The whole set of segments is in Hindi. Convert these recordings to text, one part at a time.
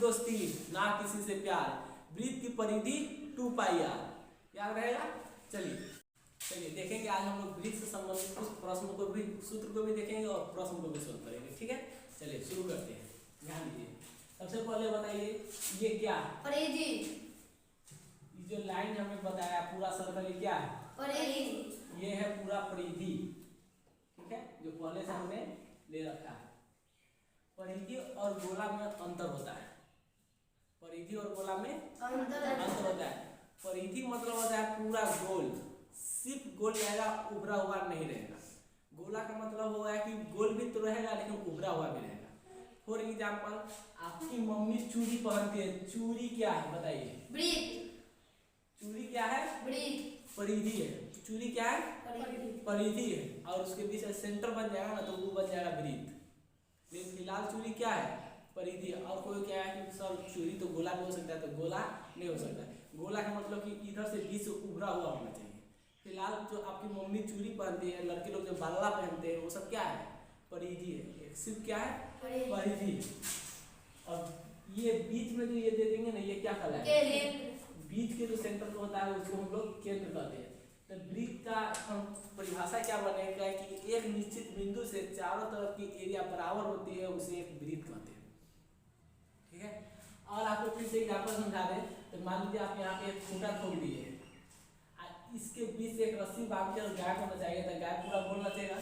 दोस्ती ना किसी से प्यार, वृत्त की परिधि 2 पाई आर। याद रहेगा। चलिए देखेंगे आज हम लोग वृत्त से संबंधित कुछ प्रश्नों को भी, सूत्र को भी देखेंगे और प्रश्न को भी सोल्व करेंगे। ठीक है, चलिए शुरू करते हैं। ध्यान दीजिए, सबसे पहले बताइए ये क्या है? परिधि। ये जो लाइन हमें बताया पूरा सर्कल, ये क्या है? परिधि। ये है पूरा परिधि। ठीक है, जो पहले से हमने ले रखा है। परिधि और गोला में अंतर होता है। परिधि और गोला में अंतर होता है। परिधि मतलब होता है पूरा गोल, सिर्फ गोल रहेगा, उभरा हुआ नहीं रहेगा। गोला का मतलब होगा कि गोल भी तो रहेगा लेकिन उभरा हुआ भी रहेगा। फॉर एग्जाम्पल, आपकी मम्मी चूड़ी पहनती है, चूड़ी क्या है बताइए? वृत्त। चूड़ी क्या है? वृत्त। परिधि है। चूड़ी क्या है? परिधि है। और उसके बीच सेंटर बन जाएगा ना तो वो बन जाएगा वृत्त। लेकिन फिलहाल चूड़ी क्या है? परिधि। और कोई क्या है कि सर चूड़ी तो गोला भी हो सकता है, तो गोला नहीं हो सकता। गोला का मतलब कि इधर से बीच से उभरा हुआ होना चाहिए। फिलहाल जो आपकी मम्मी चूड़ी पहनती है, लड़के लोग जो बाला पहनते हैं, वो सब क्या है? परिधि है। एक सिर्फ क्या है? परिधि। और ये बीच में जो ये दे देंगे ना, ये क्या कहलाएगा? बीच के जो सेंटर को होता है उसको हम लोग केंद्र कहते हैं। तो वृत्त का हम परिभाषा क्या बनेगा कि एक निश्चित बिंदु से चारों तरफ की एरिया बराबर होती है, उसे एक वृत्त कहते हैं। ठीक है, और आपको फिर से एग्जाम्पल समझा दें तो मान लीजिए आप यहाँ पे एक खूंटा ठोक दिए, इसके बीच से एक रस्सी बांध के और गाय को नचाएंगे तो गाय पूरा गोल नचेगा।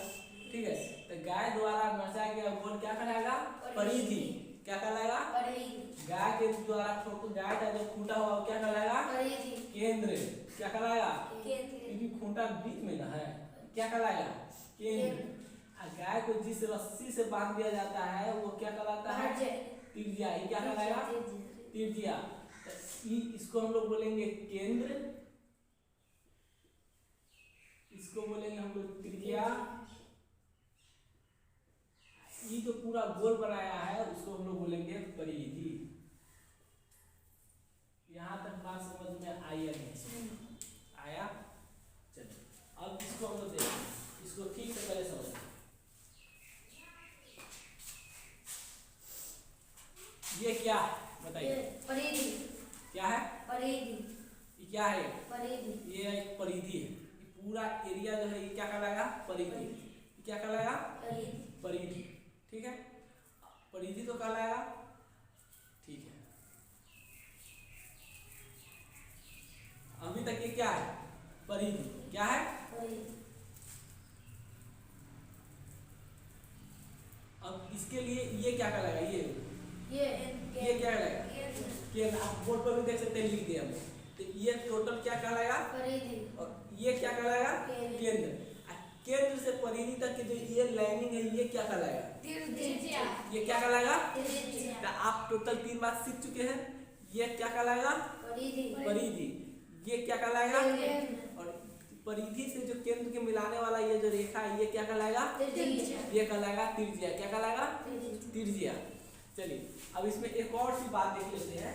ठीक है, तो गाय द्वारा नचा गया गोल क्या कहलाएगा? परिधि। क्या कहलाएगा? गाय के द्वारा गाय का जो खूंटा हुआ वो क्या कहलाएगा? केंद्र। क्या कहलाएगा? क्योंकि खूंटा बीच में ना है, क्या कहलाएगा? केंद्र। गाय को जिस रस्सी से बांध दिया जाता है वो क्या कहलाता है? त्रिज्या। ये क्या कहलाएगा? त्रिज्या। इसको हम लोग बोलेंगे केंद्र, इसको बोलेंगे हम लोग त्रिज्या। ये जो पूरा गोल बनाया है उसको हम लोग बोलेंगे परिधि। यहाँ तक बात समझ में आई या नहीं? आया। चलिए अब इसको हम लोग देखें, इसको ठीक से पहले समझें। ये क्या है बताइए? परिधि। क्या है? परिधि। ये क्या है? परिधि। ये एक परिधि है। पूरा एरिया जो है ये क्या कहलाएगा? परिधि। क्या कहलाएगा? परिधि। ठीक है, परिधि तो कहलाएगा। ठीक है, अभी तक ये क्या है? परिधि। क्या है? अब इसके लिए ये क्या कहलाएगा? ये क्या कहलाएगा? केंद्र। आप बोर्ड पर भी देख सकते हैं, लिख दिया हमने। तो ये टोटल क्या कहलाएगा? परिधि। और ये क्या कहलाएगा? केंद्र। केंद्र से परिधि तक की जो ये लाइनिंग है ये क्या कहलाएगा? त्रिज्या। ये क्या कहलाएगा? त्रिज्या। आप टोटल 3 बात सीख चुके हैं। ये क्या कहलाएगा? परिधि। ये क्या कहलाएगा? और परिधि से जो केंद्र के मिलाने वाला ये जो रेखा है ये क्या कहलाएगा? ये कहलाएगा त्रिज्या। क्या कहलाएगा? त्रिज्या। चलिए अब इसमें एक और सी बात देख लेते हैं।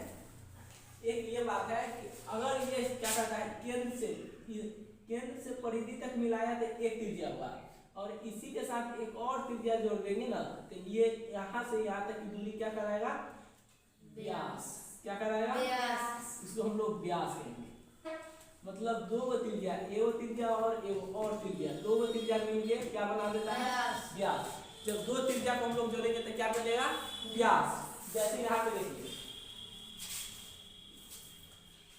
एक ये बात है कि अगर ये क्या कहता है, केंद्र से परिधि तक मिलाया तो एक त्रिज्या हुआ, और इसी के साथ एक और त्रिज्या जोड़ देंगे ना तो ये यहाँ से यहाँ तक की दूरी क्या कहलाएगा? व्यास। क्या कहलाएगा? व्यास। इसको हम लोग व्यास कहेंगे। मतलब 2 त्रिज्या, एगो त्रिज्या और एगो और त्रिज्या, 2 त्रिज्या मिलके क्या बना देता है? व्यास। जब 2 त्रिज्या को हम लोग जोड़ेंगे तो क्या बनेगा? व्यास। जैसे यहाँ पे देखिए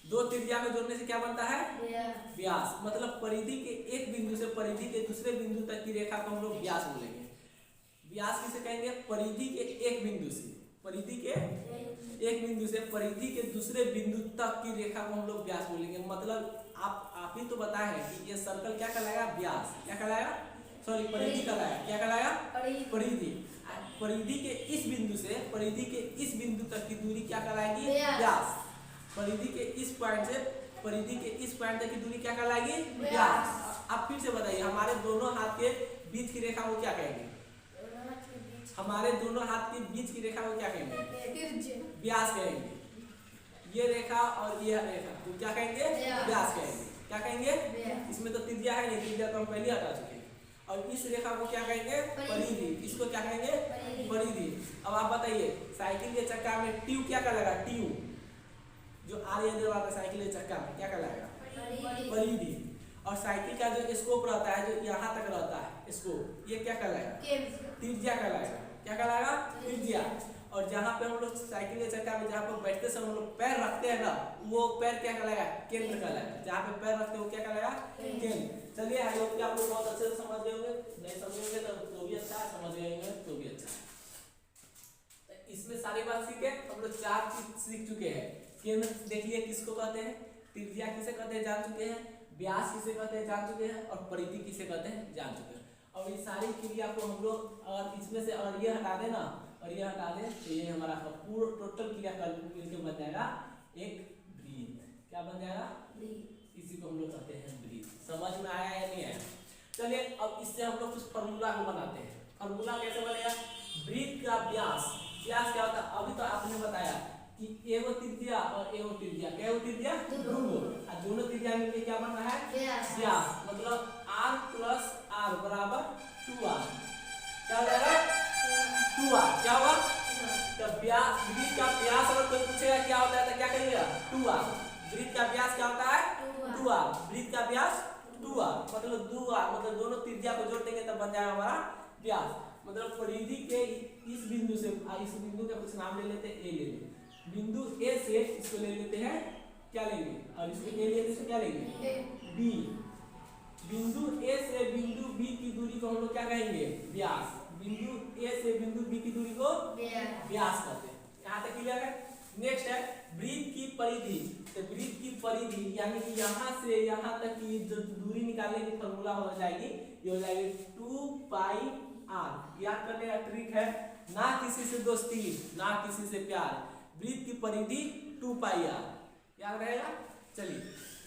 2 त्रिज्या को जोड़ने से क्या बनता है? व्यास। मतलब परिधि के एक बिंदु से परिधि के दूसरे बिंदु तक की रेखा को हम लोग व्यास बोलेंगे। व्यास किसे कहेंगे? परिधि के एक बिंदु से, परिधि के एक बिंदु से परिधि के दूसरे बिंदु तक की रेखा को हम लोग व्यास बोलेंगे। मतलब आप ही तो बताए हैं कि ये सर्कल क्या कहलाएगा? व्यास। क्या कहलाएगा? सॉरी, परिधि कहलाएगा। क्या कहलाएगा? परिधि। परिधि के इस बिंदु से परिधि के इस बिंदु तक की दूरी क्या कहलाएगी? व्यास। परिधि के इस पॉइंट से परिधि के इस पॉइंट तक की दूरी क्या कहलाएगी? व्यास। आप फिर से बताइए, हमारे दोनों हाथ के बीच की रेखा को क्या कहेंगे? हमारे दोनों हाथ के बीच की रेखा को क्या कहेंगे? व्यास कहेंगे। ये रेखा और ये रेखा तो क्या कहेंगे? व्यास कहेंगे। क्या कहेंगे? इसमें तो त्रिज्या है नहीं, त्रिज्या तो हम पहले हटा चुके हैं। और इस रेखा को क्या कहेंगे? परिधि। इसको क्या कहेंगे? परिधि। अब आप बताइए साइकिल के चक्का में ट्यूब क्या कहलाएगा? ट्यूब जो आगे वाला साइकिल के चक्का में क्या कहलाएगा? परिधि। और साइकिल का जो स्कोप रहता है जो यहाँ तक रहता है स्कोप, ये क्या कहलाएगा? त्रिज्या कहलाएगा। क्या कहलाएगा? त्रिज्या। और जहाँ पे हम लोग साइकिल के चक्का में जहाँ पर बैठते समय हम लोग पैर रखते हैं ना, वो पैर क्या कहलाएगा? केंद्र कहलाएगा। जहाँ पे पैर रखते हैं वो क्या कहलाएगा? केंद्र। चलिए आई होप कि आप लोग बहुत अच्छे से समझ गए होंगे। नहीं समझेंगे तो भी अच्छा, समझ गए होंगे तो भी अच्छा। इसमें सारी बात सीखे हम लोग, 4 चीज सीख चुके हैं। केंद्र देखिए किसको कहते हैं, त्रिज्या किसे कहते हैं जान चुके हैं, व्यास किसे कहते हैं जान चुके हैं, और परिधि किसे कहते हैं जान चुके हैं। और ये सारी क्रिया को हम लोग और इसमें से और ये हटा देना और ये हटा दें तो ये हमारा पूरा टोटल क्रिया मिलकर बन जाएगा एक वृत्त। क्या बन जाएगा? इसी को हम लोग कहते हैं वृत्त। समझ में आया या नहीं आया? चलिए अब इससे हम लोग कुछ फॉर्मूला को बनाते हैं। फॉर्मूला कैसे बनेगा? वृत्त का व्यास, व्यास क्या होता है? अभी तो आपने बताया कि एगो त्रिज्या और एगो त्रिज्या, क्या एगो त्रिज्या? दोनों त्रिज्या मिलकर क्या बन रहा है? व्यास। मतलब r प्लस r बराबर 2r। क्या हो जाएगा? 2r। क्या होगा? तो व्यास, वृत्त का व्यास अगर कोई पूछेगा क्या होता है तो क्या कहिएगा? 2r। वृत्त का व्यास क्या होता है? 2r। वृत्त का व्यास 2r मतलब 2r, मतलब दोनों त्रिज्या को जोड़ देंगे तब बन जाएगा हमारा व्यास। मतलब परिधि के इस बिंदु से, इस बिंदु का कुछ नाम ले लेते हैं, ए ले लेते, बिंदु ए से इसको ले लेते हैं, क्या लेंगे? और इसको ए लेते हैं, क्या लेंगे? बी। बिंदु ए से बिंदु बी की दूरी को हम लोग क्या कहेंगे? व्यास। बिंदु ए से बिंदु बी की दूरी को व्यास कहते हैं। यहाँ तक क्लियर है? नेक्स्ट है वृत्त की परिधि। तो वृत्त की परिधि यानी कि यहाँ से यहाँ तक की जो दूरी निकालने की फॉर्मूला हो जाएगी, ये हो जाएगी 2 पाई r। याद करने का ट्रिक है, ना किसी से दोस्ती ना किसी से प्यार, वृत्त की परिधि 2 पाई r। याद रहेगा? चलिए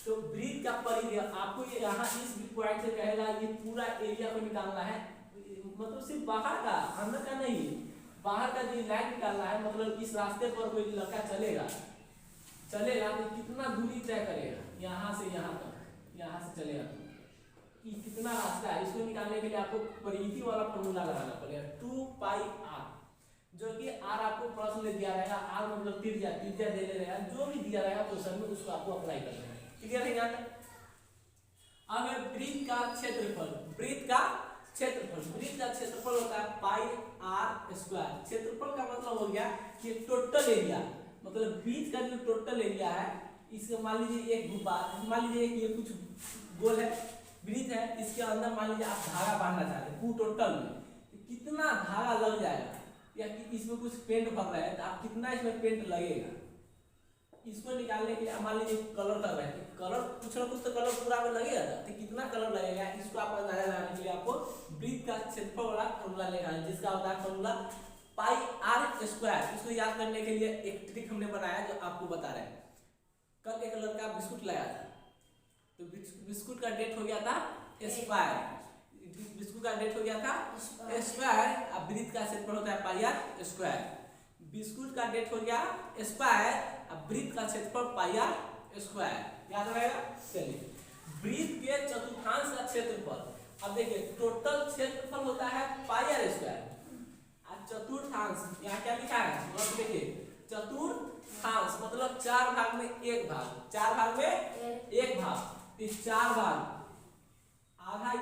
तो वृत्त का परिधि आपको ये यहाँ इस पॉइंट से कहेगा ये पूरा एरिया को निकालना है, मतलब सिर्फ बाहर का, अंदर का नहीं, बाहर का जो लाइन निकालना है। मतलब इस रास्ते पर कोई लड़का चलेगा तो कितना दूरी तय करेगा? यहाँ से यहाँ तक, यहाँ से चलेगा तो कितना रास्ता है? इसको निकालने के लिए आपको परिधि वाला फॉर्मूला लगाना पड़ेगा 2 पाई r, जो कि r आपको प्रश्न में दिया रहेगा। r मतलब त्रिज्या, त्रिज्या दे रहेगा, जो भी दिया रहेगा क्वेश्चन में उसको आपको अप्लाई करना है। क्लियर है? यहाँ अब है वृत्त का क्षेत्रफल। वृत्त का क्षेत्रफल, वृत्त का क्षेत्रफल होता है पाई r स्क्वायर। क्षेत्रफल का मतलब हो गया कि टोटल एरिया, मतलब बीच का जो टोटल एरिया है, इसके मान लीजिए एक बात, मान लीजिए कि ये कुछ गोल है, वृत्त है, इसके अंदर मान लीजिए आप धागा बांधना चाहते हैं पूरा टोटल में, कितना धागा लग जाएगा? या कि इसमें कुछ पेंट भर रहा है तो आप कितना इसमें पेंट लगेगा? इसको निकालने के लिए मान लीजिए कलर कर रहे हैं, कलर कुछ ना कुछ तो कलर पूरा में लगेगा तो कितना कलर लगेगा? इसको आप अंदाजा लगाने के लिए आपको वृत्त का क्षेत्रफल वाला फॉर्मूला लेना है, जिसका होता है फॉर्मूला पाई r स्क्वायर। इसको याद करने के लिए एक ट्रिक हमने बनाया जो आपको बता रहे हैं। कल एक लड़का बिस्कुट लाया था, तो बिस्कुट का डेट हो गया था स्क्वायर, बिस्कुट का डेट हो गया था स्क्वायर। अब वृत्त का क्षेत्रफल होता है पाई r स्क्वायर। बिस्कुट का डेट हो गया स्क्वायर, अब वृत्त का क्षेत्रफल पाई r स्क्वायर। याद रहेगा? चलिए वृत्त के चतुर्थांश का क्षेत्रफल, अब देखिए टोटल क्षेत्रफल होता है पाई r स्क्वायर, चतुर्थांश यहाँ क्या लिखा है? मतलब देखिए चतुर्थांश मतलब 4 भाग में 1 भाग, 4 भाग में 1 भाग, इस 4 भाग आधा